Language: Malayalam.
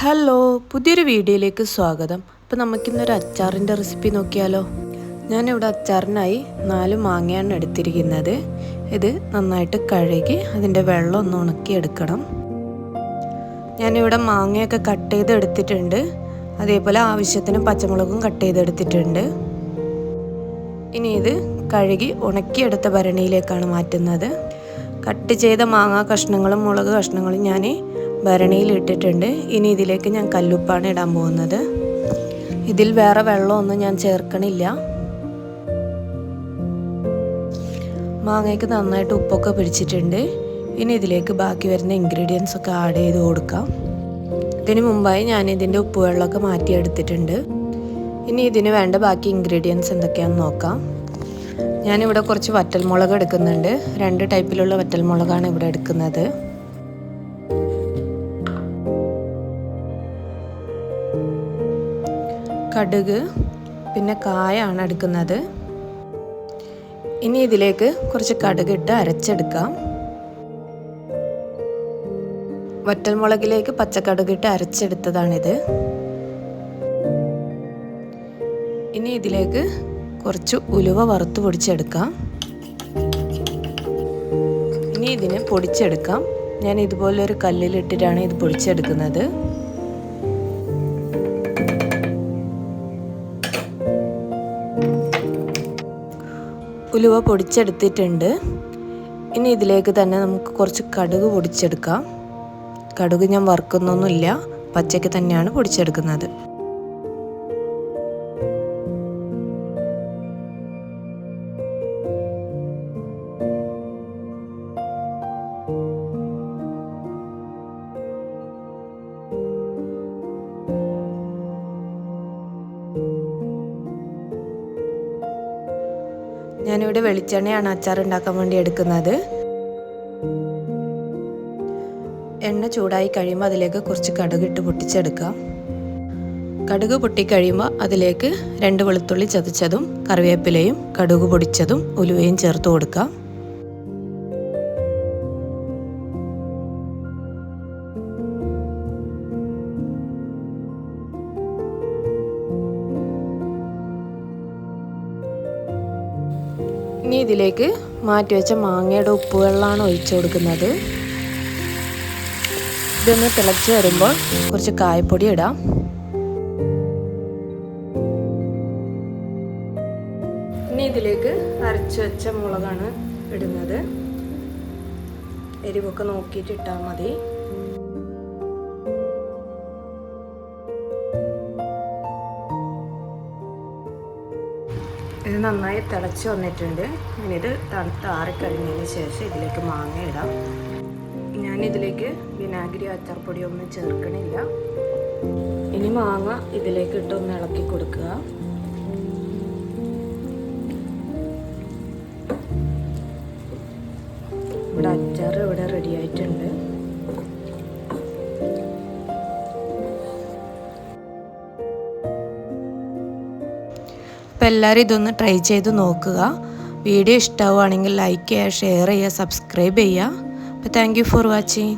ഹലോ, പുതിയൊരു വീഡിയോയിലേക്ക് സ്വാഗതം. അപ്പോൾ നമുക്കിന്നൊരു അച്ചാറിൻ്റെ റെസിപ്പി നോക്കിയാലോ. ഞാനിവിടെ അച്ചാറിനായി 4 മാങ്ങയാണ് എടുത്തിരിക്കുന്നത്. ഇത് നന്നായിട്ട് കഴുകി അതിൻ്റെ വെള്ളം ഒന്ന് ഉണക്കിയെടുക്കണം. ഞാനിവിടെ മാങ്ങയൊക്കെ കട്ട് ചെയ്ത് എടുത്തിട്ടുണ്ട്. അതേപോലെ ആവശ്യത്തിന് പച്ചമുളകും കട്ട് ചെയ്തെടുത്തിട്ടുണ്ട്. ഇനി ഇത് കഴുകി ഉണക്കിയെടുത്ത ഭരണിയിലേക്കാണ് മാറ്റുന്നത്. കട്ട് ചെയ്ത മാങ്ങ കഷ്ണങ്ങളും മുളക് കഷ്ണങ്ങളും ഞാൻ ഭരണിയിൽ ഇട്ടിട്ടുണ്ട്. ഇനി ഇതിലേക്ക് ഞാൻ കല്ലുപ്പാണ് ഇടാൻ പോകുന്നത്. ഇതിൽ വേറെ വെള്ളമൊന്നും ഞാൻ ചേർക്കണില്ല. മാങ്ങയ്ക്ക് നന്നായിട്ട് ഉപ്പൊക്കെ പിടിച്ചിട്ടുണ്ട്. ഇനി ഇതിലേക്ക് ബാക്കി വരുന്ന ഇൻഗ്രീഡിയൻസ് ഒക്കെ ആഡ് ചെയ്ത് കൊടുക്കാം. ഇതിന് മുമ്പായി ഞാൻ ഇതിൻ്റെ ഉപ്പ് വെള്ളമൊക്കെ മാറ്റിയെടുത്തിട്ടുണ്ട്. ഇനി ഇതിന് വേണ്ട ബാക്കി ഇൻഗ്രീഡിയൻസ് എന്തൊക്കെയാണെന്ന് നോക്കാം. ഞാനിവിടെ കുറച്ച് വറ്റൽമുളക് എടുക്കുന്നുണ്ട്. 2 ടൈപ്പിലുള്ള വറ്റൽമുളകാണ് ഇവിടെ എടുക്കുന്നത്. കടുക്, പിന്നെ കായാണ് എടുക്കുന്നത്. ഇനി ഇതിലേക്ക് കുറച്ച് കടുക് ഇട്ട് അരച്ചെടുക്കാം. വറ്റൽമുളകിലേക്ക് പച്ചക്കടുക് ഇട്ട് അരച്ചെടുത്തതാണിത്. ഇനി ഇതിലേക്ക് കുറച്ച് ഉലുവ വറുത്ത് പൊടിച്ചെടുക്കാം. ഇനി ഇതിനെ പൊടിച്ചെടുക്കാം. ഞാൻ ഇതുപോലൊരു കല്ലിലിട്ടിട്ടാണ് ഇത് പൊടിച്ചെടുക്കുന്നത്. ഉലുവ പൊടിച്ചെടുത്തിട്ടുണ്ട്. ഇനി ഇതിലേക്ക് തന്നെ നമുക്ക് കുറച്ച് കടുക് പൊടിച്ചെടുക്കാം. കടുക് ഞാൻ വറുക്കുന്നൊന്നുമില്ല, പച്ചയ്ക്ക് തന്നെയാണ് പൊടിച്ചെടുക്കുന്നത്. ഞാനിവിടെ വെളിച്ചെണ്ണയാണ് അച്ചാർ ഉണ്ടാക്കാൻ വേണ്ടി എടുക്കുന്നത്. എണ്ണ ചൂടായി കഴിയുമ്പോൾ അതിലേക്ക് കുറച്ച് കടുക് ഇട്ട് പൊട്ടിച്ചെടുക്കാം. കടുക് പൊട്ടിക്കഴിയുമ്പോൾ അതിലേക്ക് 2 വെളുത്തുള്ളി ചതച്ചതും കറിവേപ്പിലയും കടുക് പൊടിച്ചതും ഉലുവയും ചേർത്ത് കൊടുക്കാം. ഇനി ഇതിലേക്ക് മാറ്റിവെച്ച മാങ്ങയുടെ ഉപ്പുവെള്ളമാണ് ഒഴിച്ചു കൊടുക്കുന്നത്. ഇതൊന്ന് തിളച്ച് വരുമ്പോൾ കുറച്ച് കായപ്പൊടി ഇടാം. ഇനി ഇതിലേക്ക് അരച്ചു വെച്ച മുളകാണ് ഇടുന്നത്. എരിവൊക്കെ നോക്കിയിട്ട് ഇട്ടാൽ മതി. ഇത് നന്നായി തിളച്ച് വന്നിട്ടുണ്ട്. ഞാനിത് തണുത്ത് ആറിക്കഴിഞ്ഞതിന് ശേഷം ഇതിലേക്ക് മാങ്ങ ഇടാം. ഞാനിതിലേക്ക് വിനാഗിരി അച്ചാർപ്പൊടി ഒന്നും ചേർക്കണില്ല. ഇനി മാങ്ങ ഇതിലേക്ക് ഇട്ടൊന്ന് ഇളക്കി കൊടുക്കുക. ഇവിടെ അച്ചാർ ഇവിടെ റെഡി ആയിട്ടുണ്ട്. അപ്പോൾ എല്ലാവരും ഇതൊന്ന് ട്രൈ ചെയ്ത് നോക്കുക. വീഡിയോ ഇഷ്ടമാവുകയാണെങ്കിൽ ലൈക്ക് ചെയ്യുക, ഷെയർ ചെയ്യുക, സബ്സ്ക്രൈബ് ചെയ്യുക. അപ്പോൾ താങ്ക് യു ഫോർ വാച്ചിങ്.